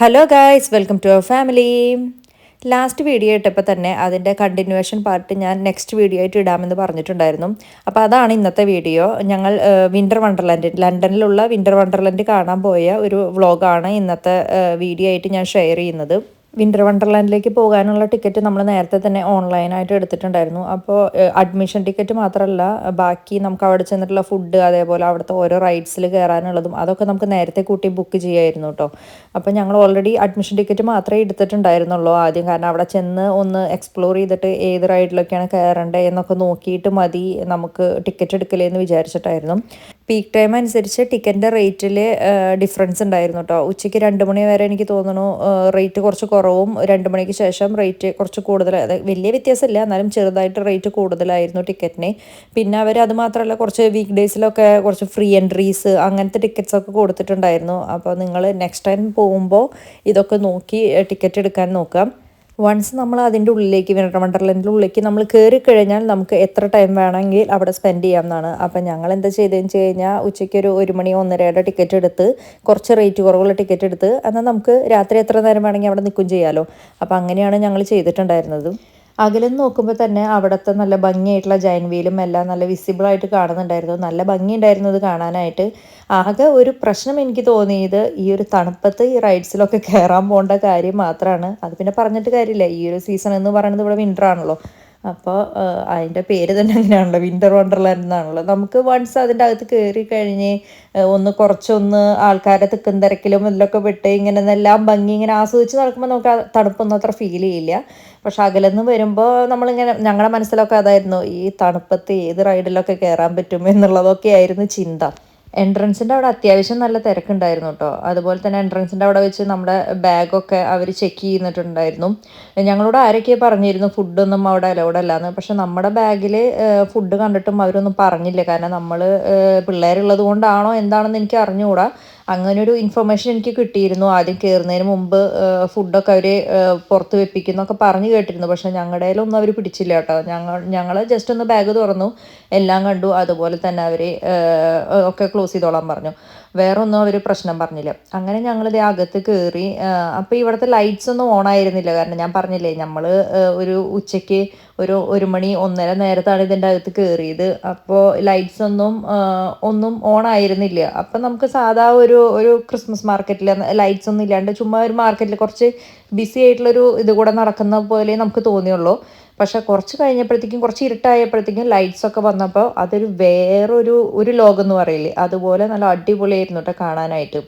Hello guys, welcome to our family. Last video ഇട്ടപ്പോൾ തന്നെ അതിൻ്റെ കണ്ടിന്യൂവേഷൻ പാർട്ട് ഞാൻ നെക്സ്റ്റ് വീഡിയോ ആയിട്ട് ഇടാമെന്ന് പറഞ്ഞിട്ടുണ്ടായിരുന്നു. അപ്പോൾ അതാണ് ഇന്നത്തെ വീഡിയോ. ഞങ്ങൾ വിൻ്റർ വണ്ടർലാൻഡ്, ലണ്ടനിലുള്ള വിൻ്റർ വണ്ടർലാൻഡ് കാണാൻ പോയ ഒരു വ്ളോഗാണ് ഇന്നത്തെ വീഡിയോ ആയിട്ട് ഞാൻ ഷെയർ ചെയ്യുന്നത്. വിൻ്റർ വണ്ടർലാൻഡിലേക്ക് പോകാനുള്ള ടിക്കറ്റ് നമ്മൾ നേരത്തെ തന്നെ ഓൺലൈനായിട്ട് എടുത്തിട്ടുണ്ടായിരുന്നു. അപ്പോൾ അഡ്മിഷൻ ടിക്കറ്റ് മാത്രമല്ല, ബാക്കി നമുക്ക് അവിടെ ചെന്നിട്ടുള്ള ഫുഡ്, അതേപോലെ അവിടുത്തെ ഓരോ റൈഡ്സിൽ കയറാനുള്ളതും അതൊക്കെ നമുക്ക് നേരത്തെ കൂട്ടി ബുക്ക് ചെയ്യായിരുന്നു കേട്ടോ. അപ്പോൾ ഞങ്ങൾ ഓൾറെഡി അഡ്മിഷൻ ടിക്കറ്റ് മാത്രമേ എടുത്തിട്ടുണ്ടായിരുന്നുള്ളൂ ആദ്യം. കാരണം അവിടെ ചെന്ന് ഒന്ന് എക്സ്പ്ലോർ ചെയ്തിട്ട് ഏത് റൈഡിലൊക്കെയാണ് കയറേണ്ടത് എന്നൊക്കെ നോക്കിയിട്ട് മതി നമുക്ക് ടിക്കറ്റ് എടുക്കലേന്ന് വിചാരിച്ചിട്ടായിരുന്നു. പീക്ക് ടൈം അനുസരിച്ച് ടിക്കറ്റിൻ്റെ റേറ്റിൽ ഡിഫറൻസ് ഉണ്ടായിരുന്നു കേട്ടോ. ഉച്ചയ്ക്ക് 2 മണി വരെ എനിക്ക് തോന്നുന്നു റേറ്റ് കുറച്ച് കുറവും, 2 മണിക്ക് ശേഷം റേറ്റ് കുറച്ച് കൂടുതൽ, വലിയ വ്യത്യാസമില്ല എന്നാലും ചെറുതായിട്ട് റേറ്റ് കൂടുതലായിരുന്നു ടിക്കറ്റിന്. പിന്നെ അവർ അത് മാത്രമല്ല, കുറച്ച് വീക്ക് ഡേയ്സിലൊക്കെ കുറച്ച് ഫ്രീ എൻട്രീസ് അങ്ങനത്തെ ടിക്കറ്റ്സൊക്കെ കൊടുത്തിട്ടുണ്ടായിരുന്നു. അപ്പോൾ നിങ്ങൾ നെക്സ്റ്റ് ടൈം പോകുമ്പോൾ ഇതൊക്കെ നോക്കി ടിക്കറ്റ് എടുക്കാൻ നോക്കാം. വൺസ് നമ്മൾ അതിൻ്റെ ഉള്ളിലേക്ക്, വിൻ്റർ വണ്ടർലാൻഡിൻ്റെ ഉള്ളിലേക്ക് നമ്മൾ കയറി കഴിഞ്ഞാൽ നമുക്ക് എത്ര ടൈം വേണമെങ്കിൽ അവിടെ സ്പെൻഡ് ചെയ്യാവുന്നതാണ്. അപ്പം ഞങ്ങൾ എന്താ ചെയ്തതെന്ന് വെച്ച് കഴിഞ്ഞാൽ ഉച്ചയ്ക്ക് ഒരു 1 മണി 1:30യുടെ ടിക്കറ്റ് എടുത്ത്, കുറച്ച് റേറ്റ് കുറവുള്ള ടിക്കറ്റ് എടുത്ത്, എന്നാൽ നമുക്ക് രാത്രി എത്ര നേരം വേണമെങ്കിൽ അവിടെ നിൽക്കും ചെയ്യാമല്ലോ. അപ്പോൾ അങ്ങനെയാണ് ഞങ്ങൾ ചെയ്തിട്ടുണ്ടായിരുന്നത്. അകലെന്ന് നോക്കുമ്പോൾ തന്നെ അവിടുത്തെ നല്ല ഭംഗിയായിട്ടുള്ള ജൈൻറ്റ് വീലും എല്ലാം നല്ല വിസിബിളായിട്ട് കാണുന്നുണ്ടായിരുന്നു. നല്ല ഭംഗിയുണ്ടായിരുന്നത് കാണാനായിട്ട്. ആകെ ഒരു പ്രശ്നം എനിക്ക് തോന്നിയത് ഈ ഒരു തണുപ്പത്ത് ഈ റൈഡ്സിലൊക്കെ കയറാൻ പോകേണ്ട കാര്യം മാത്രമാണ്. അത് പിന്നെ പറഞ്ഞിട്ട് കാര്യമില്ല, ഈ ഒരു സീസൺ എന്ന് പറയുന്നത് ഇവിടെ വിൻ്റർ ആണല്ലോ. അപ്പോൾ അതിൻ്റെ പേര് തന്നെ അങ്ങനെയാണല്ലോ, വിൻ്റർ വണ്ടർലാൻഡ് എന്നാണല്ലോ. നമുക്ക് വൺസ് അതിൻ്റെ അകത്ത് കയറി കഴിഞ്ഞ് കുറച്ചൊന്ന് ആൾക്കാരെ തിക്കും തിരക്കിലും ഇതിലൊക്കെ വിട്ട് ഇങ്ങനെ എല്ലാം ഭംഗി ഇങ്ങനെ ആസ്വദിച്ച് നടക്കുമ്പോൾ നമുക്ക് ആ തണുപ്പൊന്നും അത്ര ഫീൽ ചെയ്യില്ല. പക്ഷെ അകലെന്ന് വരുമ്പോൾ നമ്മളിങ്ങനെ, ഞങ്ങളുടെ മനസ്സിലൊക്കെ അതായിരുന്നു, ഈ തണുപ്പത്ത് ഏത് റൈഡിലൊക്കെ കയറാൻ പറ്റും എന്നുള്ളതൊക്കെ ആയിരുന്നു ചിന്ത. എൻട്രൻസിൻ്റെ അവിടെ അത്യാവശ്യം നല്ല തിരക്കുണ്ടായിരുന്നു കേട്ടോ. അതുപോലെ തന്നെ എൻട്രൻസിൻ്റെ അവിടെ വെച്ച് നമ്മുടെ ബാഗൊക്കെ അവർ ചെക്ക് ചെയ്യുന്നിട്ടുണ്ടായിരുന്നു. ഞങ്ങളോട് ആരൊക്കെയാണ് പറഞ്ഞിരുന്നു ഫുഡൊന്നും അവിടെ അലൗഡ് അല്ലാന്ന്. പക്ഷെ നമ്മുടെ ബാഗിൽ ഫുഡ് കണ്ടിട്ടും അവരൊന്നും പറഞ്ഞില്ല. കാരണം നമ്മൾ പിള്ളേരുള്ളത് കൊണ്ടാണോ എന്താണെന്ന് എനിക്ക് അറിഞ്ഞുകൂടാ. അങ്ങനൊരു ഇൻഫർമേഷൻ എനിക്ക് കിട്ടിയിരുന്നു. ആദ്യം കയറുന്നതിന് മുമ്പ് ഫുഡൊക്കെ അവർ പുറത്ത് വെപ്പിക്കുന്നൊക്കെ പറഞ്ഞു കേട്ടിരുന്നു. പക്ഷേ ഞങ്ങളുടെ കയ്യിലൊന്നും അവർ പിടിച്ചില്ല കേട്ടോ. ഞങ്ങൾ ജസ്റ്റ് ഒന്ന് ബാഗ് തുറന്നു, എല്ലാം കണ്ടു. അതുപോലെ തന്നെ അവർ ഒക്കെ ക്ലോസ് ചെയ്തോളാൻ പറഞ്ഞു. വേറെ ഒന്നും അവർ പ്രശ്നം പറഞ്ഞില്ല. അങ്ങനെ ഞങ്ങളിത് അകത്ത് കയറി. അപ്പോൾ ഇവിടുത്തെ ലൈറ്റ്സ് ഒന്നും ഓൺ ആയിരുന്നില്ല. കാരണം ഞാൻ പറഞ്ഞില്ലേ, നമ്മൾ ഒരു ഉച്ചയ്ക്ക് ഒരു 1 മണി 1:30 നേരത്താണ് ഇതിൻ്റെ അകത്ത് കയറിയത്. അപ്പോൾ ലൈറ്റ്സ് ഒന്നും ഓൺ ആയിരുന്നില്ല. അപ്പം നമുക്ക് സാധാ ഒരു ക്രിസ്മസ് മാർക്കറ്റിൽ ലൈറ്റ്സ് ഒന്നും ഇല്ലാണ്ട് ചുമ്മാ ഒരു മാർക്കറ്റിൽ കുറച്ച് ബിസി ആയിട്ടുള്ളൊരു ഇത് കൂടെ നടക്കുന്ന പോലെ നമുക്ക് തോന്നിയുള്ളൂ. പക്ഷെ കുറച്ച് കഴിഞ്ഞപ്പോഴത്തേക്കും, കുറച്ച് ഇരുട്ടായപ്പോഴത്തേക്കും ലൈറ്റ്സൊക്കെ വന്നപ്പോൾ അതൊരു വേറൊരു ലോകം എന്ന് പറയില്ലേ, അതുപോലെ നല്ല അടിപൊളിയായിരുന്നു കേട്ടോ കാണാനായിട്ട്.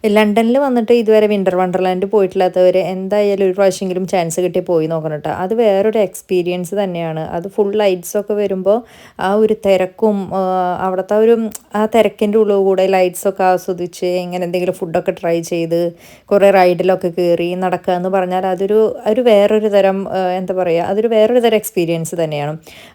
ലണ്ടനിൽ വന്നിട്ട് ഇതുവരെ വിൻ്റർ വണ്ടർലാൻഡ് പോയിട്ടില്ലാത്തവർ എന്തായാലും ഒരു പ്രാവശ്യമെങ്കിലും ചാൻസ് കിട്ടി പോയി നോക്കണം കേട്ടോ. അത് വേറൊരു എക്സ്പീരിയൻസ് തന്നെയാണ്. അത് ഫുൾ ലൈറ്റ്സൊക്കെ വരുമ്പോൾ ആ ഒരു തിരക്കും അവിടുത്തെ ഒരു ആ തിരക്കിൻ്റെ ഉള്ളിൽ കൂടെ ലൈറ്റ്സൊക്കെ ആസ്വദിച്ച് ഇങ്ങനെ എന്തെങ്കിലും ഫുഡൊക്കെ ട്രൈ ചെയ്ത് കുറേ റൈഡിലൊക്കെ കയറി നടക്കുക എന്ന് പറഞ്ഞാൽ ഒരു വേറൊരു തരം എന്താ പറയുക, അതൊരു വേറൊരു തരം എക്സ്പീരിയൻസ് തന്നെയാണ്.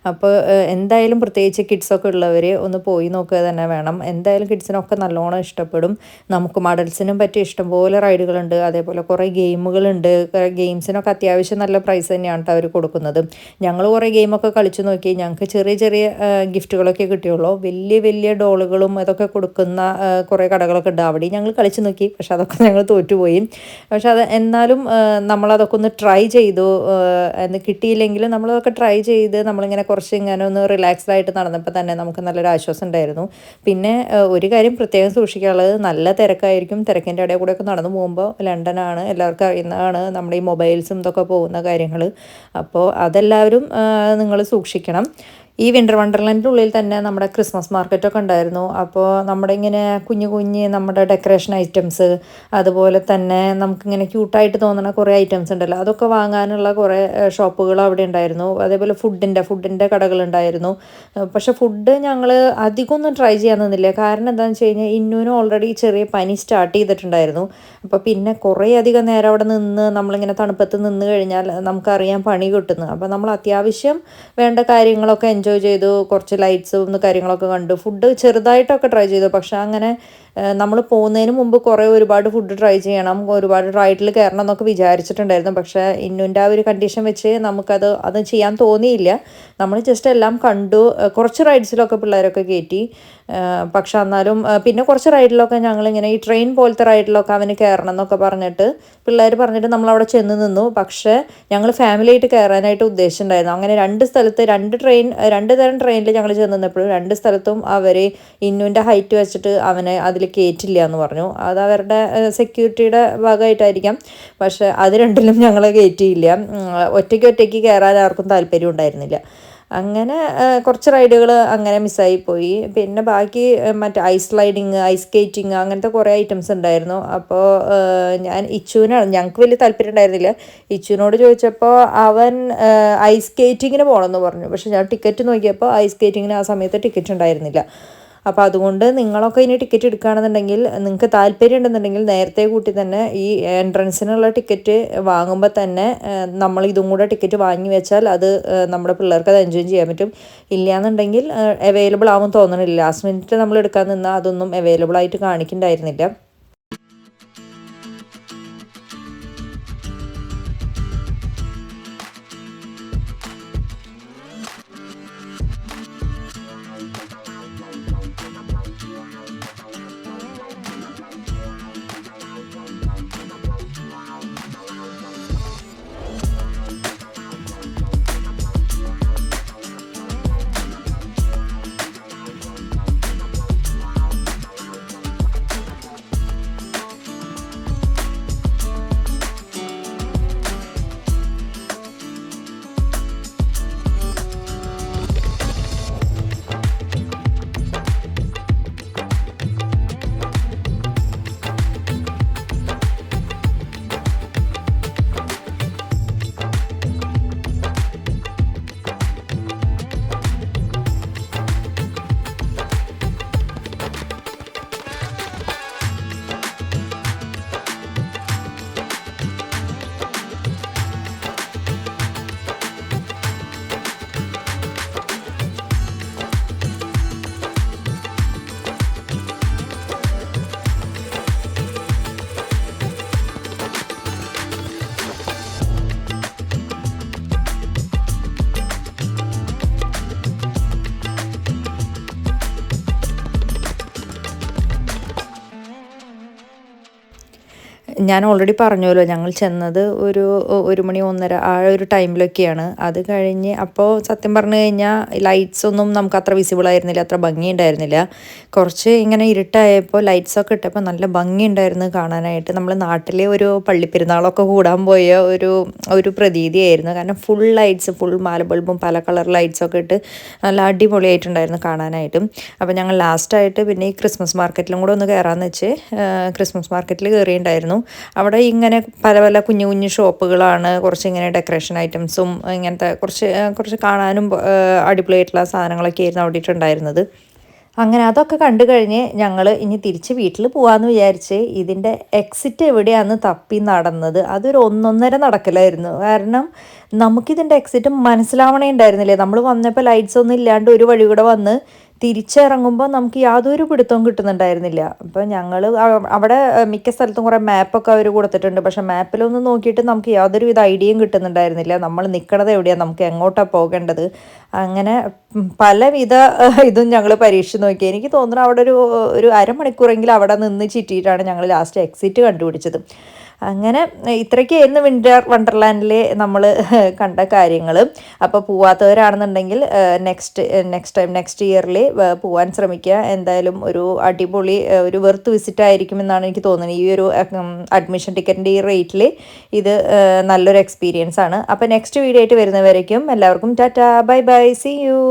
അപ്പോൾ എന്തായാലും പ്രത്യേകിച്ച് കിഡ്സൊക്കെ ഉള്ളവർ ഒന്ന് പോയി നോക്കുക തന്നെ വേണം. എന്തായാലും കിഡ്സിനൊക്കെ നല്ലോണം ഇഷ്ടപ്പെടും. നമുക്ക് മഡൽസിനും പറ്റിയ ഇഷ്ടംപോലെ റൈഡുകളുണ്ട്. അതേപോലെ കുറേ ഗെയിമുകളുണ്ട്. ഗെയിംസിനൊക്കെ അത്യാവശ്യം നല്ല പ്രൈസ് തന്നെയാണ് കേട്ടോ അവർ കൊടുക്കുന്നത്. ഞങ്ങൾ കുറേ ഗെയിമൊക്കെ കളിച്ചു നോക്കി. ഞങ്ങൾക്ക് ചെറിയ ചെറിയ ഗിഫ്റ്റുകളൊക്കെ കിട്ടിയുള്ളൂ. വലിയ വലിയ ഡോളുകളും അതൊക്കെ കൊടുക്കുന്ന കുറേ കടകളൊക്കെ ഉണ്ട്. അവിടെയും ഞങ്ങൾ കളിച്ചു നോക്കി. പക്ഷെ അതൊക്കെ ഞങ്ങൾ തോറ്റുപോയി. പക്ഷെ അത് എന്നാലും നമ്മളതൊക്കെ ഒന്ന് ട്രൈ ചെയ്തു. എന്ന് കിട്ടിയില്ലെങ്കിലും നമ്മളതൊക്കെ ട്രൈ ചെയ്ത് നമ്മളിങ്ങനെ കുറച്ച് ഇങ്ങനെ ഒന്ന് റിലാക്സ്ഡ് ആയിട്ട് നടന്നപ്പോൾ തന്നെ നമുക്ക് നല്ലൊരു ആശ്വാസം ഉണ്ടായിരുന്നു. പിന്നെ ഒരു കാര്യം പ്രത്യേകം സൂക്ഷിക്കാനുള്ളത്, നല്ല തിരക്കായിരിക്കും. തിരക്കിൻ്റെ ഇടയിൽ കൂടെയൊക്കെ നടന്നു പോകുമ്പോൾ ലണ്ടനാണ്, എല്ലാവർക്കും അറിയുന്നതാണ് നമ്മുടെ ഈ മൊബൈൽസും ഇതൊക്കെ പോകുന്ന കാര്യങ്ങൾ. അപ്പോൾ അതെല്ലാവരും നിങ്ങൾ സൂക്ഷിക്കണം. ഈ വിൻ്റർ വണ്ടർലാൻഡിൻ്റെ ഉള്ളിൽ തന്നെ നമ്മുടെ ക്രിസ്മസ് മാർക്കറ്റൊക്കെ ഉണ്ടായിരുന്നു. അപ്പോൾ നമ്മുടെ ഇങ്ങനെ കുഞ്ഞു കുഞ്ഞ് നമ്മുടെ ഡെക്കറേഷൻ ഐറ്റംസ്, അതുപോലെ തന്നെ നമുക്കിങ്ങനെ ക്യൂട്ടായിട്ട് തോന്നുന്ന കുറേ ഐറ്റംസ് ഉണ്ടല്ലോ, അതൊക്കെ വാങ്ങാനുള്ള കുറേ ഷോപ്പുകൾ അവിടെ ഉണ്ടായിരുന്നു. അതേപോലെ ഫുഡിൻ്റെ കടകളുണ്ടായിരുന്നു. പക്ഷെ ഫുഡ് ഞങ്ങൾ അധികമൊന്നും ട്രൈ ചെയ്യാൻ നിന്നില്ല. കാരണം എന്താണെന്ന് വെച്ച് കഴിഞ്ഞാൽ ഇന്നുവിനും ഓൾറെഡി ചെറിയ പനി സ്റ്റാർട്ട് ചെയ്തിട്ടുണ്ടായിരുന്നു. അപ്പോൾ പിന്നെ കുറേ അധികം നേരം അവിടെ നിന്ന് നമ്മളിങ്ങനെ തണുപ്പത്ത് നിന്ന് കഴിഞ്ഞാൽ നമുക്കറിയാം പണി കിട്ടുന്നു. അപ്പോൾ നമ്മൾ അത്യാവശ്യം വേണ്ട കാര്യങ്ങളൊക്കെ എൻജോയ് ചെയ്തു. കുറച്ച് ലൈറ്റ്സും കാര്യങ്ങളൊക്കെ കണ്ടു. ഫുഡ് ചെറുതായിട്ടൊക്കെ ട്രൈ ചെയ്തു. പക്ഷെ അങ്ങനെ നമ്മൾ പോകുന്നതിന് മുമ്പ് ഒരുപാട് ഫുഡ് ട്രൈ ചെയ്യണം, ഒരുപാട് റൈഡിൽ കയറണം എന്നൊക്കെ വിചാരിച്ചിട്ടുണ്ടായിരുന്നു. പക്ഷേ ഇന്നുൻ്റെ ആ ഒരു കണ്ടീഷൻ വെച്ച് അത് ചെയ്യാൻ തോന്നിയില്ല. നമ്മൾ ജസ്റ്റ് എല്ലാം കണ്ടു. കുറച്ച് റൈഡ്സിലൊക്കെ പിള്ളേരൊക്കെ കയറ്റി. പക്ഷെ എന്നാലും പിന്നെ കുറച്ച് റൈഡിലൊക്കെ ഞങ്ങളിങ്ങനെ ഈ ട്രെയിൻ പോലത്തെ റൈഡിലൊക്കെ അവന് കയറണം എന്നൊക്കെ പറഞ്ഞിട്ട് പിള്ളേർ പറഞ്ഞിട്ട് നമ്മളവിടെ ചെന്ന് നിന്നു. പക്ഷേ ഞങ്ങൾ ഫാമിലിയായിട്ട് കയറാനായിട്ട് ഉദ്ദേശിച്ചിട്ടുണ്ടായിരുന്നു. അങ്ങനെ രണ്ട് തരം ട്രെയിനിൽ ഞങ്ങൾ ചെന്ന് നിന്നപ്പോഴും രണ്ട് സ്ഥലത്തും അവർ ഇന്നുവിൻ്റെ ഹൈറ്റ് വെച്ചിട്ട് അവനെ അതിൽ കയറ്റില്ല എന്ന് പറഞ്ഞു. അത് അവരുടെ സെക്യൂരിറ്റിയുടെ ഭാഗമായിട്ടായിരിക്കാം. പക്ഷേ അത് രണ്ടിലും ഞങ്ങൾ കയറ്റിയില്ല. ഒറ്റയ്ക്ക് കയറാൻ ആർക്കും താല്പര്യം ഉണ്ടായിരുന്നില്ല. അങ്ങനെ കുറച്ച് റൈഡുകൾ അങ്ങനെ മിസ്സായിപ്പോയി. പിന്നെ ബാക്കി മറ്റേ ഐസ് സ്ലൈഡിങ്, ഐസ് സ്കേറ്റിങ്, അങ്ങനത്തെ കുറേ ഐറ്റംസ് ഉണ്ടായിരുന്നു. അപ്പോൾ ഞങ്ങൾക്ക് വലിയ താല്പര്യം ഉണ്ടായിരുന്നില്ല. ഇച്ചുവിനോട് ചോദിച്ചപ്പോൾ അവൻ ഐസ് സ്കേറ്റിങ്ങിന് പോകണമെന്ന് പറഞ്ഞു. പക്ഷെ ഞാൻ ടിക്കറ്റ് നോക്കിയപ്പോൾ ഐസ് സ്കേറ്റിങ്ങിന് ആ സമയത്ത് ടിക്കറ്റ് ഉണ്ടായിരുന്നില്ല. അപ്പോൾ അതുകൊണ്ട് നിങ്ങളൊക്കെ ഇനി ടിക്കറ്റ് എടുക്കുകയാണെന്നുണ്ടെങ്കിൽ, നിങ്ങൾക്ക് താല്പര്യം ഉണ്ടെന്നുണ്ടെങ്കിൽ നേരത്തെ കൂട്ടി തന്നെ ഈ എൻട്രൻസിനുള്ള ടിക്കറ്റ് വാങ്ങുമ്പോൾ തന്നെ നമ്മൾ ഇതും കൂടെ ടിക്കറ്റ് വാങ്ങി വെച്ചാൽ അത് നമ്മുടെ പിള്ളേർക്ക് അത് എൻജോയ് ചെയ്യാൻ പറ്റും. ഇല്ലയെന്നുണ്ടെങ്കിൽ അവൈലബിൾ ആവും തോന്നണില്ല. ലാസ്റ്റ് മിനിറ്റ് നമ്മൾ എടുക്കാൻ നിന്നാൽ അതൊന്നും അവൈലബിൾ ആയിട്ട് കാണിക്കുന്നുണ്ടായിരുന്നില്ല. ഞാൻ ഓൾറെഡി പറഞ്ഞല്ലോ ഞങ്ങൾ ചെന്നത് ഒരു 1 മണി 1:30 ആ ഒരു ടൈമിലൊക്കെയാണ്. അത് കഴിഞ്ഞ് അപ്പോൾ സത്യം പറഞ്ഞു കഴിഞ്ഞാൽ ലൈറ്റ്സ് ഒന്നും നമുക്ക് അത്ര വിസിബിൾ ആയിരുന്നില്ല, അത്ര ഭംഗി ഉണ്ടായിരുന്നില്ല. കുറച്ച് ഇങ്ങനെ ഇരുട്ടായപ്പോൾ ലൈറ്റ്സൊക്കെ ഇട്ടപ്പോൾ നല്ല ഭംഗി ഉണ്ടായിരുന്നു കാണാനായിട്ട്. നമ്മൾ നാട്ടിലെ ഒരു പള്ളിപ്പെരുന്നാളൊക്കെ കൂടാൻ പോയ ഒരു പ്രതീതിയായിരുന്നു. കാരണം ഫുൾ ലൈറ്റ്സ്, ഫുൾ മാല ബൾബും പല കളർ ലൈറ്റ്സൊക്കെ ഇട്ട് നല്ല അടിപൊളിയായിട്ടുണ്ടായിരുന്നു കാണാനായിട്ടും. അപ്പോൾ ഞങ്ങൾ ലാസ്റ്റായിട്ട് പിന്നെ ഈ ക്രിസ്മസ് മാർക്കറ്റിലും കൂടെ ഒന്ന് കയറാമെന്ന് വെച്ച് ക്രിസ്മസ് മാർക്കറ്റിൽ കയറിയിട്ടുണ്ടായിരുന്നു. അവിടെ ഇങ്ങനെ പല പല കുഞ്ഞു കുഞ്ഞു ഷോപ്പുകളാണ്, കുറച്ച് ഇങ്ങനെ ഡെക്കറേഷൻ ഐറ്റംസും ഇങ്ങനത്തെ കുറച്ച് കാണാനും അടിപൊളിയായിട്ടുള്ള സാധനങ്ങളൊക്കെ ആയിരുന്നു അവിടെ ഇട്ടുണ്ടായിരുന്നത്. അങ്ങനെ അതൊക്കെ കണ്ടു കഴിഞ്ഞ് ഞങ്ങൾ ഇനി തിരിച്ച് വീട്ടിൽ പോകാമെന്ന് വിചാരിച്ച് ഇതിൻ്റെ എക്സിറ്റ് എവിടെയാണെന്ന് തപ്പി നടന്നത്. അതൊരു 1.5 നടക്കലായിരുന്നു. കാരണം നമുക്കിതിൻ്റെ എക്സിറ്റ് മനസ്സിലാവണേ ഉണ്ടായിരുന്നില്ലേ. നമ്മൾ വന്നപ്പോൾ ലൈറ്റ്സ് ഒന്നും ഇല്ലാണ്ട് ഒരു വഴി കൂടെ വന്ന് തിരിച്ചിറങ്ങുമ്പോൾ നമുക്ക് യാതൊരു പിടുത്തവും കിട്ടുന്നുണ്ടായിരുന്നില്ല. അപ്പോൾ ഞങ്ങൾ അവിടെ മിക്ക സ്ഥലത്തും കുറേ മാപ്പൊക്കെ അവർ കൊടുത്തിട്ടുണ്ട്. പക്ഷേ മാപ്പിലൊന്നും നോക്കിയിട്ട് നമുക്ക് യാതൊരുവിധ ഐഡിയയും കിട്ടുന്നുണ്ടായിരുന്നില്ല. നമ്മൾ നിൽക്കണത് എവിടെയാണ്, നമുക്ക് എങ്ങോട്ടാണ് പോകേണ്ടത്. അങ്ങനെ പലവിധ ഇതും ഞങ്ങൾ പരീക്ഷിച്ച് നോക്കി. എനിക്ക് തോന്നുന്നു അവിടെ ഒരു അരമണിക്കൂറെങ്കിലും അവിടെ നിന്ന് ചിറ്റിയിട്ടാണ് ഞങ്ങൾ ലാസ്റ്റ് എക്സിറ്റ് കണ്ടുപിടിച്ചത്. അങ്ങനെ ഇത്രയ്ക്കായിരുന്നു വിൻ്റർ വണ്ടർലാൻഡിൽ നമ്മൾ കണ്ട കാര്യങ്ങൾ. അപ്പോൾ പോവാത്തവരാണെന്നുണ്ടെങ്കിൽ നെക്സ്റ്റ് ഇയറിൽ പോകാൻ ശ്രമിക്കുക. എന്തായാലും ഒരു അടിപൊളി ഒരു വെർത്ത് വിസിറ്റ് ആയിരിക്കും എന്നാണ് എനിക്ക് തോന്നുന്നത്. ഈ ഒരു അഡ്മിഷൻ ടിക്കറ്റിൻ്റെ ഈ റേറ്റിൽ ഇത് നല്ലൊരു എക്സ്പീരിയൻസ് ആണ്. അപ്പോൾ നെക്സ്റ്റ് വീഡിയോ ആയിട്ട് വരുന്നവരേക്കും എല്ലാവർക്കും tata, bye bye, see U.